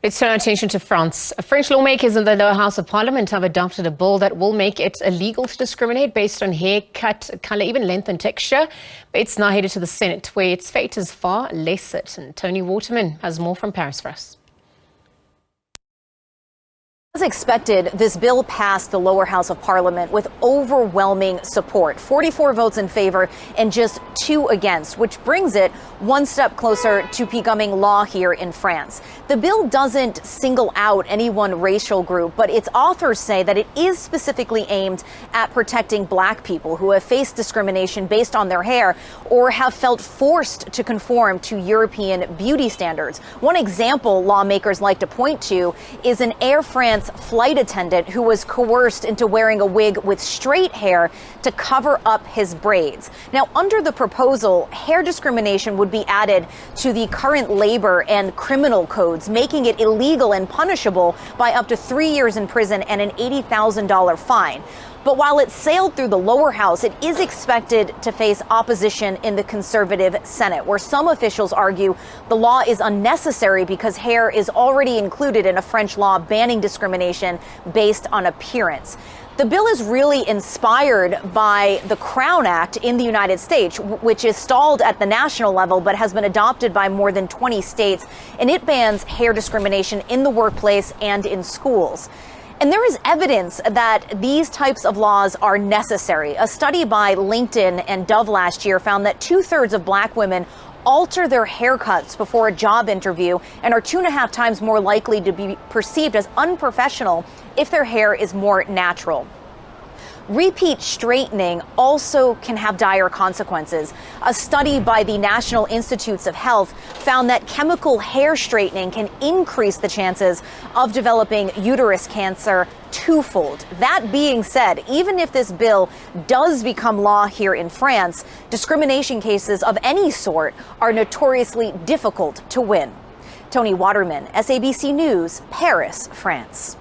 Let's turn our attention to France. French lawmakers in the lower house of parliament have adopted a bill that will make it illegal to discriminate based on hair cut, color, even length and texture. It's now headed to the Senate, where its fate is far less certain. Toni Waterman has more from Paris for us. As expected, this bill passed the lower house of parliament with overwhelming support, 44 votes in favor and just 2 against, which brings it one step closer to becoming law here in France. The bill doesn't single out any one racial group, but its authors say that it is specifically aimed at protecting Black people who have faced discrimination based on their hair or have felt forced to conform to European beauty standards. One example lawmakers like to point to is an Air France flight attendant who was coerced into wearing a wig with straight hair to cover up his braids. Now, under the proposal, hair discrimination would be added to the current labor and criminal codes, making it illegal and punishable by up to 3 years in prison and an $80,000 fine. But while it sailed through the lower house, it is expected to face opposition in the conservative Senate, where some officials argue the law is unnecessary because hair is already included in a French law banning discrimination based on appearance. The bill is really inspired by the Crown Act in the United States, which is stalled at the national level but has been adopted by more than 20 states, and it bans hair discrimination in the workplace and in schools. And there is evidence that these types of laws are necessary. A study by LinkedIn and Dove last year found that 2/3 of Black women alter their haircuts before a job interview and are 2.5 times more likely to be perceived as unprofessional if their hair is more natural. Repeat straightening also can have dire consequences. A study by the National Institutes of Health found that chemical hair straightening can increase the chances of developing uterus cancer twofold. That being said, even if this bill does become law here in France, discrimination cases of any sort are notoriously difficult to win. Toni Waterman, SABC News, Paris, France.